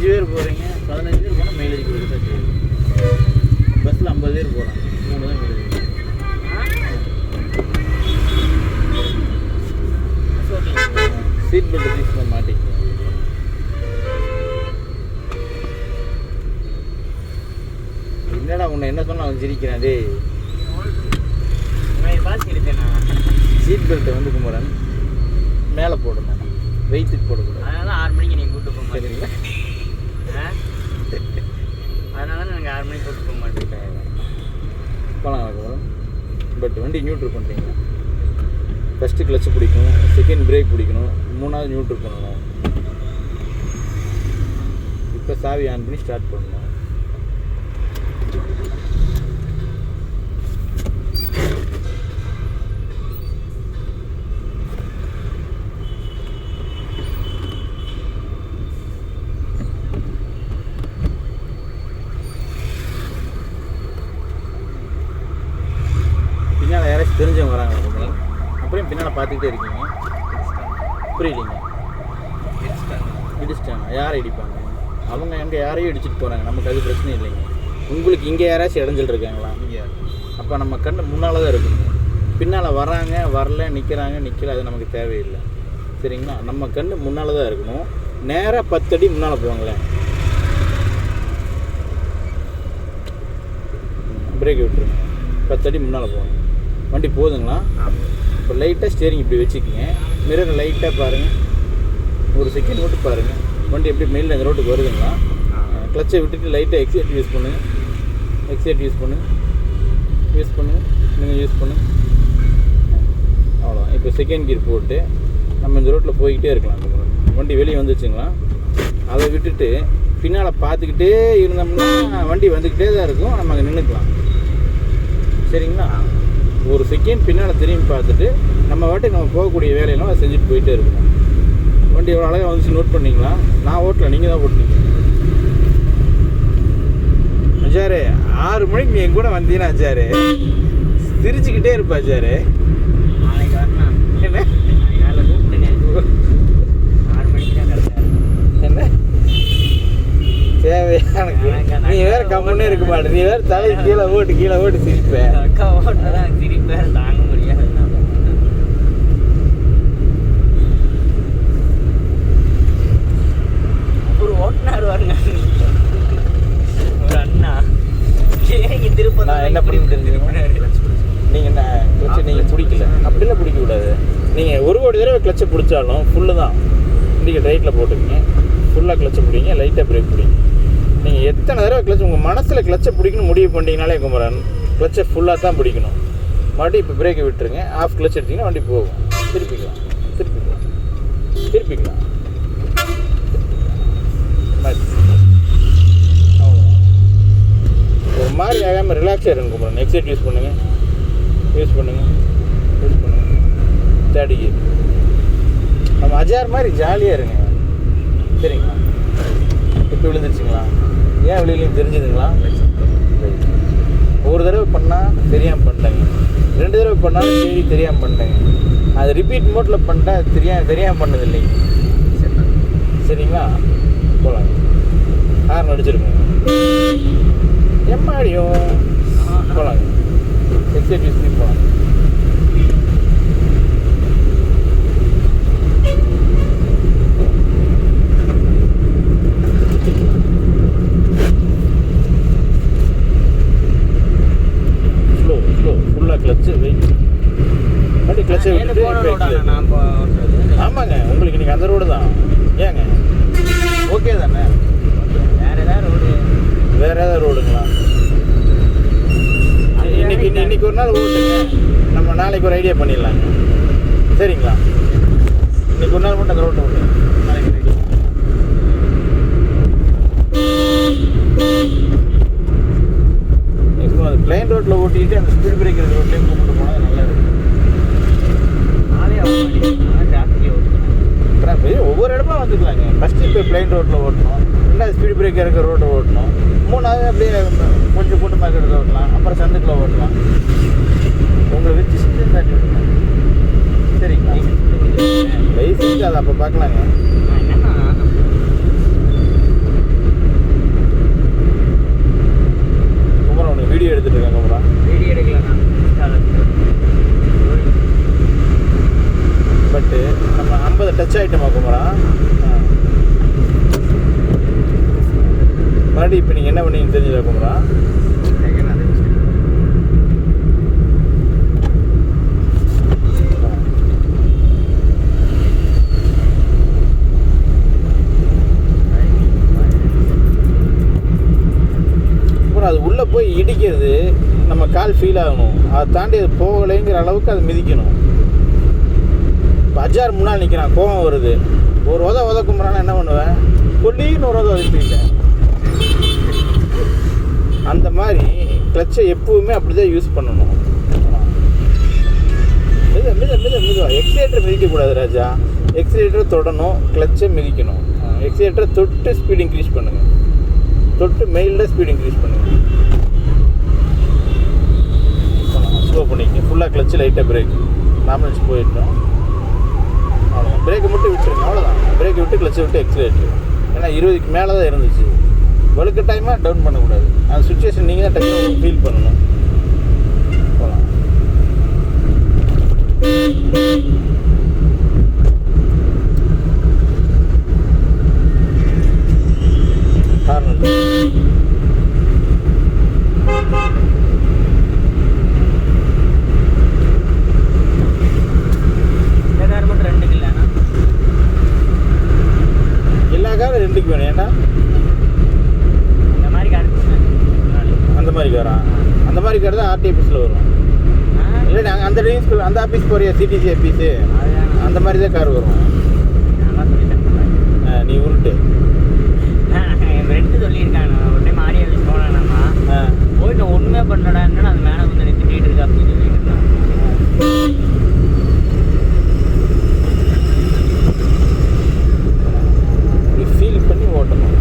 15 பேர் போகிறீங்க, 15 பேர் போனால் மைலேஜ் கொடுத்தா சரி. பஸ்ஸில் 50 பேர் போகிறாங்க, 3 தான் மைலேஜ். சீட் பெல்ட் ஃபிக்ஸ் பண்ண மாட்டேங்க. என்னடா உன்னை என்ன சொன்னால் அவன் சிரிக்கிறான். டே சீட் பெல்ட்டை வந்து குமரன் மேலே போடணும், வெயிட்டுக்கு போடக்கூடாது. அதனால 6 மணிக்கு நீங்கள் கூப்பிட்டு போக மாட்டீங்களா? அதனால தான் நாங்கள் 6 மணிக்கு கூப்பிட்டு போக மாட்டேன். போகலாம் குமரன். பட் வண்டி நியூட்ரு பண்ணுறீங்க. ஃபஸ்ட்டு கிளச்சு பிடிக்கணும், செகண்ட் பிரேக் பிடிக்கணும், 3வது நியூட்ரு பண்ணணும். இப்போ சாவி ஆன் பண்ணி ஸ்டார்ட் பண்ணணும். பின்னால் யாராச்சும் தெரிஞ்சவங்க வராங்க அப்புறம் பின்னால் பார்த்துக்கிட்டே இருக்கீங்க. புரியலைங்க. இடிச்சிட்டாங்க. யாரை இடிப்பாங்க? அவங்க அங்கே யாரையும் இடிச்சிட்டு போகிறாங்க. நமக்கு அது பிரச்சனை இல்லைங்க. உங்களுக்கு இங்கே யாராச்சும் இடைஞ்சல் இருக்காங்களா? இங்கே. அப்போ நம்ம கண்ணு முன்னால் தான் இருக்குங்க. பின்னால் வராங்க, வரல, நிற்கிறாங்க, நிற்கல, அது நமக்கு தேவையில்லை. சரிங்களா? நம்ம கண்ணு முன்னால் தான் இருக்கணும். நேராக 10 அடி முன்னால் போவாங்களேன். பிரேக் விட்டுருங்க. 10 அடி முன்னால் போவாங்க. வண்டி போகுதுங்களா? இப்போ லைட்டாக ஸ்டேரிங் இப்படி வச்சுக்கிங்க. மிரர் லைட்டாக பாருங்கள். ஒரு செகண்ட் மட்டும் பாருங்கள். வண்டி எப்படி மெயிலில் அந்த ரோட்டுக்கு வருதுங்களா? கிளச்சை விட்டுட்டு லைட்டாக எக்ஸைட் யூஸ் பண்ணுங்கள். எக்ஸைட் யூஸ் பண்ணுங்கள். நீங்கள் யூஸ் பண்ணுங்கள். அவ்வளோதான். இப்போ செகண்ட் கியர் போட்டு நம்ம இந்த ரோட்டில் போய்கிட்டே இருக்கலாம். வண்டி வெளியே வந்துச்சுங்களா? அதை விட்டுட்டு பின்னால் பார்த்துக்கிட்டே இருந்தோம்னா வண்டி வந்துக்கிட்டே தான் இருக்கும். நம்ம அங்கே நின்றுக்கலாம். சரிங்களா? ஒரு செகண்ட் பின்னால் திரும்பி பார்த்துட்டு நம்ம வாட்டுக்கு நம்ம போகக்கூடிய வேலையெல்லாம் அதை செஞ்சுட்டு போயிட்டே இருக்கணும். வண்டி எவ்வளோ அழகாக வந்துச்சு நோட் பண்ணிங்களா? நான் ஓட்டல, நீங்கள் தான் ஓட்டுனீங்க. அஜாரு 6 மணிக்கு நீ என் கூட வந்தீங்கன்னா அஜாரு சிரிச்சுக்கிட்டே இருப்பா அஜாரு. நாளைக்கு வரணும். என்ன வேலை கூப்பிடுங்க. 6 மணிக்கு தான் கரெக்டாக என்ன தேவையானக்கு நீ வேறு கம்முன்னே இருக்க மாட்டே. நீ வேறு தலை கீழே ஓட்டு சிரிப்பேன். அக்கா ஓட்டுதான் சிரிப்பேன் தாங்க முடியாது. ஒரு ஓட்டுனார் வாருங்க. ஒரு அண்ணா திருப்ப நான் என்ன பண்ணி நீங்கள் என்ன கிளச்சை நீங்கள் பிடிக்கல. அப்படிலாம் பிடிக்கக்கூடாது. நீங்கள் ஒரு தடவை கிளச்சை பிடிச்சாலும் ஃபுல்லு தான் இண்டிகேட் ரைட்டில் போட்டுக்கங்க. ஃபுல்லாக கிளச்சை பிடிங்க, லைட்டாக பிரேக் பிடிங்க. நீங்கள் எத்தனை தடவை கிளச் உங்கள் மனசில் கிளச்சை பிடிக்கணும் முடிவு பண்ணிட்டீங்கனாலே குமரன் கிளச்சை ஃபுல்லாக தான் பிடிக்கணும். மறுபடியும் இப்போ பிரேக்கை விட்டுருங்க. ஆஃப் கிளச் எடுத்திங்கன்னா வண்டி போகும். திருப்பிக்கலாம். ஒரு மாதிரி ஆகாமல் ரிலாக்ஸாக இருங்க குமரன். எக்ஸைட் யூஸ் பண்ணுங்கள். Third gear. நம்ம அஜார் மாதிரி ஜாலியாக இருங்க. சரிங்களா? இப்போ விழுந்துருச்சுங்களா? ஏன் விழுலையும் தெரிஞ்சுதுங்களா? ஒரு தடவை பண்ணால் தெரியாமல் பண்ணிட்டேங்க. 2 தடவை பண்ணாலும் சரி தெரியாமல் பண்ணிட்டேங்க. அது ரிப்பீட் மோட்டில் பண்ணிட்டா தெரியாமல் பண்ணது இல்லைங்க. சரிங்களா? போகலாங்க. ஹார்ன் அடிச்சிருக்கோங்க. எம்மாடியும் போகலாங்க. எக்ஸைட் யூஸ் பண்ணி போகலாம். கிளச்சு வெயிட் வண்டி கிளச்சை விட்டுட்டு ஆமாங்க. உங்களுக்கு இன்றைக்கி அந்த ரோடு தான். ஏங்க ஓகே தானே? வேறு ஏதாவது ரோடுங்களா? இன்னைக்கு ஒரு நாள் ஓட்டுங்க. நம்ம நாளைக்கு ஒரு ஐடியா பண்ணிடலாங்க. சரிங்களா? இன்னைக்கு ஒரு நாள் மட்டும் அந்த ரோட்டை ஓட்டுங்க. நாளைக்கு ரெடி. அது பிளைன் ரோட்டில் ஓட்டிக்கிட்டு அந்த ஸ்பீட் பிரேக்கர் ரோட்லேயும் கூப்பிட்டு போனால் நல்லா இருக்கும். ஒவ்வொரு இடமா வந்துக்கலாங்க. ஃபஸ்ட்டு இப்போ பிளைன் ரோட்டில் ஓட்டணும், 2வது ஸ்பீட் பிரேக்கர் இருக்கிற ரோட்டை ஓட்டணும், 3வது அப்படியே கொஞ்சம் கூட்டமாக இருக்கிறத ஓட்டலாம், அப்புறம் சந்துக்குள்ள ஓட்டலாம். உங்களை வச்சு செஞ்சு தாண்டி விடலாம். சரிங்களா? லைசன்ஸ் அதை அப்போ பார்க்கலாங்க. முன்னாடி இப்போ நீங்கள் என்ன பண்ணீங்கன்னு தெரிஞ்சதா குமரா? அப்புறம் அது உள்ளே போய் இடிக்கிறது நம்ம கால் ஃபீல் ஆகணும். அதை தாண்டி அது போகலைங்கிற அளவுக்கு அதை மிதிக்கணும். இப்போ அஜார் முன்னால் நிற்கிறான், கோபம் வருது, ஒரு உதக்கும்புறானா என்ன பண்ணுவேன்? கொல்லின்னு ஒரு உதவிட்டேன். அந்த மாதிரி கிளச்சை எப்பவுமே அப்படி தான் யூஸ் பண்ணணும். மெதுவாக எக்ஸிலேட்டரை மிதிக்கக்கூடாது ராஜா. எக்ஸிலேட்டரை தொடணும், கிளச்சை மிதிக்கணும். எக்ஸிலேட்டரை தொட்டு ஸ்பீட் இன்க்ரீஸ் பண்ணுங்கள், தொட்டு மெயிலில் ஸ்பீட் இன்க்ரீஸ் பண்ணுங்கள். ஸ்லோ பண்ணிக்க, ஃபுல்லாக கிளச்சு, லைட்டாக பிரேக், நார்மல்ஸ் போயிட்டோம். அவ்வளோதான், பிரேக்கை மட்டும் விட்டுருங்க, அவ்வளோதான். பிரேக்கை விட்டு கிளச்சை விட்டு எக்ஸிலேட்டர். ஏன்னா 20க்கு மேலே தான் இருந்துச்சு. வலுக்க டைமாக டவுன் பண்ணக்கூடாது. அந்த சுச்சுவேஷன் நீங்கள் தான் டக்குனு ஃபீல் பண்ணணும். போகலாம். ஹார்ன் எல்லா காரும் 2க்கு வேணும். ஏன்னா அந்த மாதிரி காரா? அந்த மாதிரி கார் தான் ஆர்டிஎஃப்எஸில் வரும். இல்லை நாங்கள் அந்த ட்ரைவிங் ஸ்கூல் அந்த ஆஃபீஸ் போகிற சிடிசி ஆஃபீஸு அந்த மாதிரி தான் கார் வரும். நீ உருட்டு என் ஃப்ரெண்டு சொல்லியிருக்காங்க, ஒரு டைம் ஆடி ஆஃபீஸ் போனானாமா, போயிட்டு ஒன்றுமே பண்ணடா, என்னன்னா அது மேலே வந்து திட்டிகிட்டு இருக்கா அப்படின்னு சொல்லிட்டு இருந்தான். ஃபீல் பண்ணி ஓட்டணும்.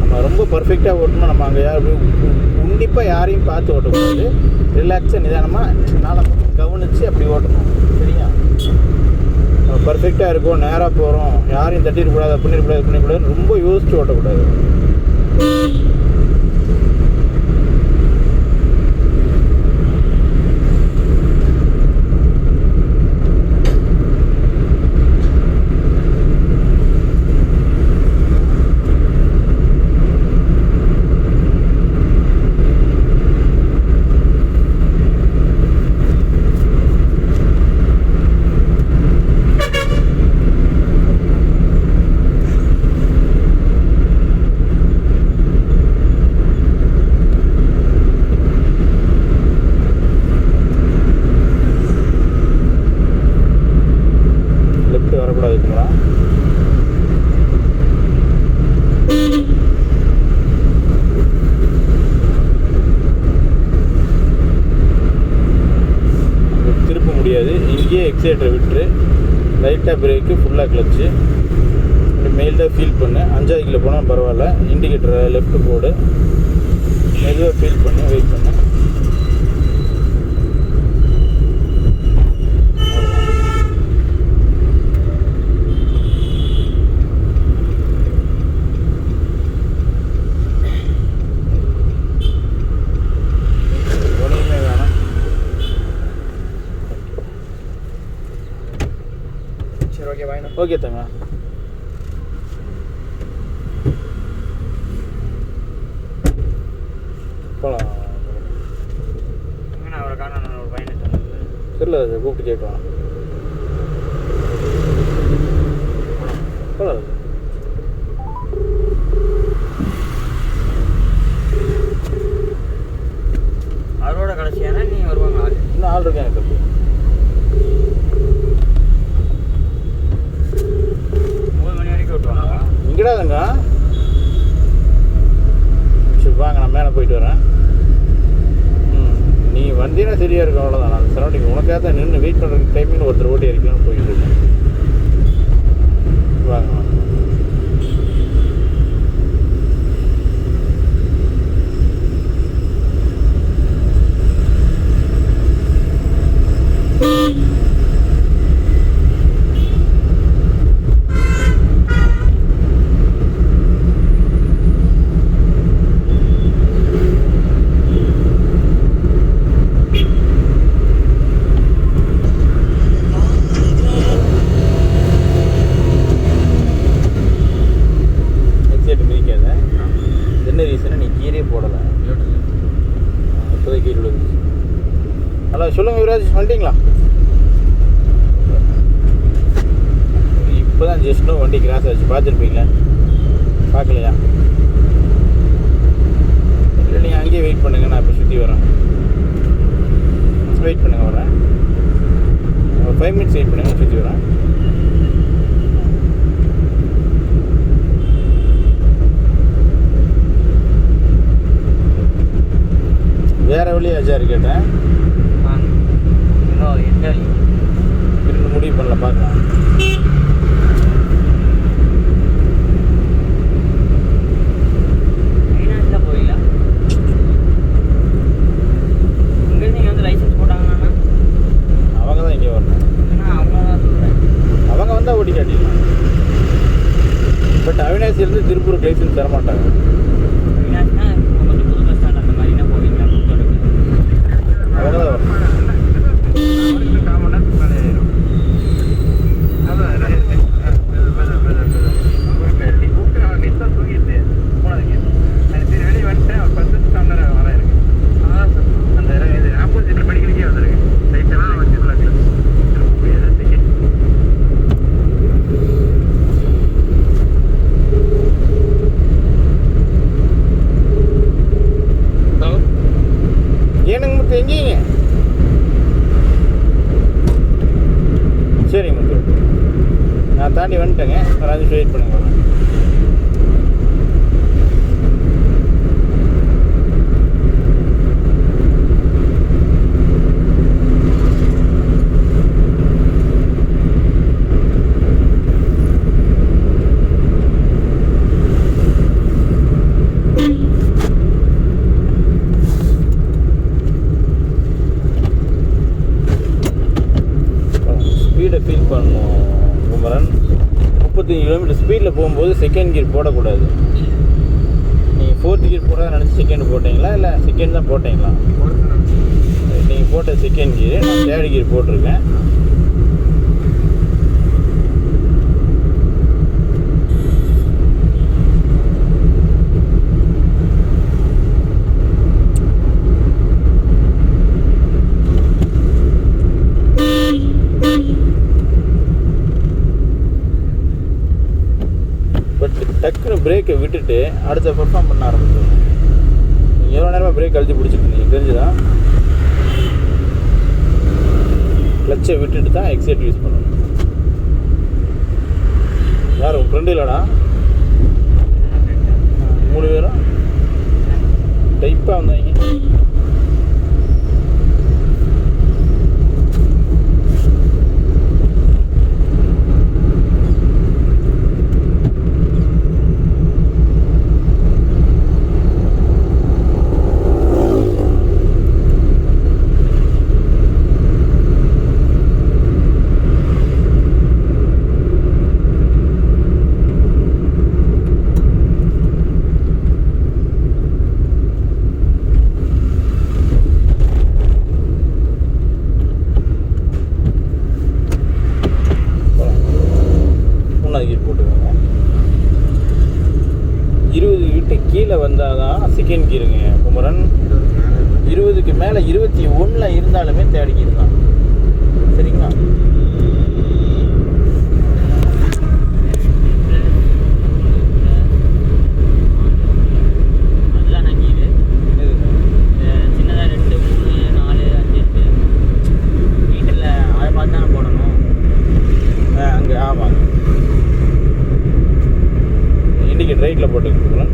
நம்ம ரொம்ப பர்ஃபெக்டாக ஓட்டணும். நம்ம அங்கே உன்னிப்பாக யாரையும் பார்த்து ஓட்டக்கூடாது. ரிலாக்ஸாக நிதானமாக நாளை கவனித்து அப்படி ஓட்டணும். சரியா? நம்ம பர்ஃபெக்டாக இருக்கும், நேராக போகிறோம், யாரையும் தட்டிடக்கூடாது, பண்ணிடக்கூடாது, ரொம்ப யோசித்து ஓட்டக்கூடாது. வரக்கூடாதுங்களா? திருப்ப முடியாது. இங்கேயே எக்ஸிலேட்டரை விட்டுரு, லைட்டாக பிரேக்கு, ஃபுல்லாக கிளச்சு, மெயில்டாக ஃபீல் பண்ணு. 5வது கிலோ போனால் பரவாயில்ல. இண்டிகேட்டரை லெஃப்ட்டு போடு, மெதுவாக ஃபீல் பண்ணு, வெயிட் பண்ணு. ஓகே தங்க. போகலாம். அவரை காண ஒரு பையனை தெரியல, அதை கூப்பிட்டு கேட்கலாம். போகலாம். அவரோட கடைசியான நீ வருவாங்க. ஆள் இன்னும் ஆள் இருக்கேன் எனக்கு. இங்கடாதுங்க. சரி வாங்க, நான் மேலே போயிட்டு வரேன். நீ வந்தீங்கன்னா சரியாக இருக்கும், அவ்வளோதான். நான் சரௌண்டிங் உனக்காக தான் நின்று வெயிட் பண்ணுறதுக்கு டைமிங் ஒருத்தர் ஓட்டி இருக்கலாம்னு போயிட்டு இருக்கேன். வாங்க. சொல்லுங்கள் யுவராஜ், வந்துட்டீங்களா? இப்போ தான் ஜஸ்ட்னோ வண்டி கிராஸ் ஆச்சு, பார்த்துருப்பீங்களா? பார்க்கலையா? இல்லை, நீங்கள் அங்கேயே வெயிட் பண்ணுங்கள், நான் இப்போ சுற்றி வரேன். வெயிட் பண்ணுங்கள், வரேன். ஒரு 5 minutes வெயிட் பண்ணுங்கள், சுற்றி வரேன். வேறு வழியாக அஜாரு கேட்டேன். எந்த வழி இன்னும் முடிவு பண்ணல, பார்க்கலாம். போயிடலாம். இங்கேருந்து நீங்கள் வந்து லைசன்ஸ் போட்டாங்கன்னா அவங்க தான் இங்கே வரணும். அவங்க தான் சொல்கிறேன், அவங்க வந்தால் ஓட்டி காட்டிடலாம். பட் அவினாசிலேருந்து திருப்பூருக்கு லைசன்ஸ் தர மாட்டாங்க. அவினாசினா கொஞ்சம் புது பஸ் ஸ்டாண்ட் அந்த மாதிரினா போவீங்களா? அவங்க தான் வரணும். ஏனுங்க முத்து, எங்கேங்க? சரிங்க முத்து, நான் தாண்டி வந்துட்டேங்க. ஒரு 5 நிமிஷம் வெயிட் பண்ணுங்க. ஸ்பீடை ஃபீல் பண்ணணும் குமரன். 35 கிலோமீட்டர் ஸ்பீடில் போகும்போது செகண்ட் கியர் போடக்கூடாது. நீங்கள் 4th கியர் போடாத நினச்சி செகண்ட் போட்டிங்களா, இல்லை செகண்ட் தான் போட்டிங்களா? நீங்கள் போட்ட செகண்ட் கியர், நான் 3rd கியர் போட்டிருக்கேன். பட் டக்குன்னு பிரேக்கை விட்டுட்டு அடுத்த பெர்ஃபார்ம் பண்ண ஆரம்பிச்சிடும். நீங்கள் எவ்வளோ நேரமாக பிரேக் அழுத்தி பிடிச்சிட்டு இருந்தீங்க தெரிஞ்சுதான்? கிளச்சை விட்டுட்டு தான் எக்ஸைட் யூஸ் பண்ணணும். யார் உங்கள் ஃப்ரெண்டு இல்லைடா? 3 பேரும் டைப்பாக வந்தாங்க. கீர் போட்டுக்கோங்க. 20 விட்டு கீழே வந்தால் தான் செகண்ட் கீருங்க குமரன். 20க்கு மேலே 21 இருந்தாலுமே தேர்ட் கீர் தான். சரிங்களா? ரைட்டில் போட்டுக்கலாம்.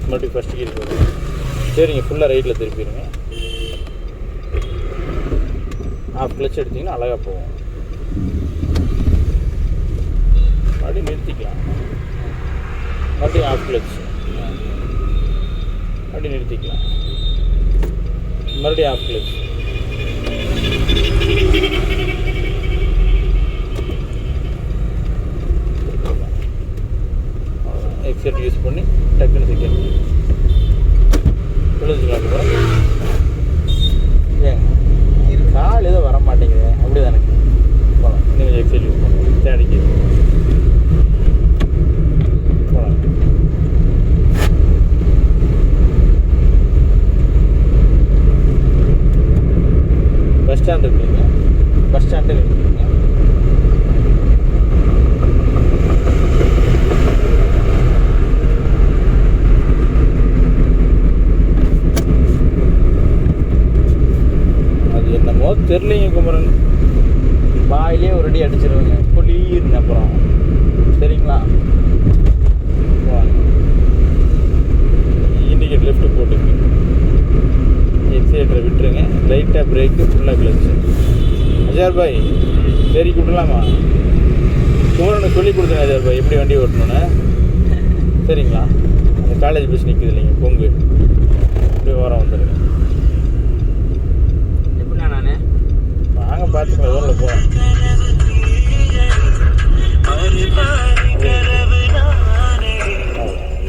மறுபடியும் ஃபஸ்ட் கீர் போடுங்க. சரிங்க, ஃபுல்லாக ரைட்டில் திருப்பிடுங்க. ஆஃப் கிளச் எடுத்திங்கன்னா அழகாக போகும். மறுபடியும் நிறுத்திக்கலாம். மறுபடியும் ஆஃப் கிளச், மறுபடியும் நிறுத்திக்கலாம். மறுபடியும் ஆஃப் கிளச். எக்ஸெட் யூஸ் பண்ணி டக்குன்னு செகண்ட் விழுந்துக்கலாம். ஏங்க கால் ஏதோ வர மாட்டேங்குது அப்படி தானே போகலாம். இன்னும் கொஞ்சம் எக்ஸைட் பண்ணுவோம் தேடிக்கு போகலாம். பஸ் ஸ்டாண்ட் இருக்குங்க, பஸ் ஸ்டாண்டு இருக்குங்க. அது என்னமோ தெரியலைங்க குமரன், வாயிலே ஒரு அடி அடிச்சிருவேங்க பொலின்னு. அப்புறம் சரிங்களா, இண்டிகேட் லெஃப்ட் போட்டுங்க, எக்ஸைட்டரை விட்டுருங்க, லைட்டாக பிரேக்கு, ஃபுல்லாக கிளச்சு. அஜார் பாய் சரி விடலாமா? குமரனுக்கு சொல்லி கொடுத்தேன் அஜார் பாய் எப்படி வண்டி ஓட்டணுன்னு. சரிங்களா, அந்த காலேஜ் பஸ் நிற்குது இல்லைங்க பொங்கு, அப்படியே ஓரம் வந்துடுங்க. எப்படிண்ணா நான் வாங்க பார்த்துக்கலாம், ஊரில் போகலாம்.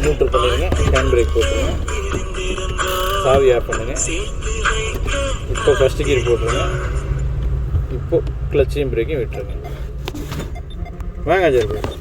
நியூட்ரல் பண்ணிடுங்க, ஹேண்ட் பிரேக் போட்டுருங்க, சாவி ஆஃப் பண்ணுங்க. இப்போ ஃபஸ்ட்டு கீர் போட்டுருங்க, இப்போ கிளச்சையும் பிரேக்கையும் விட்டுருங்க. வாங்க அஜய்.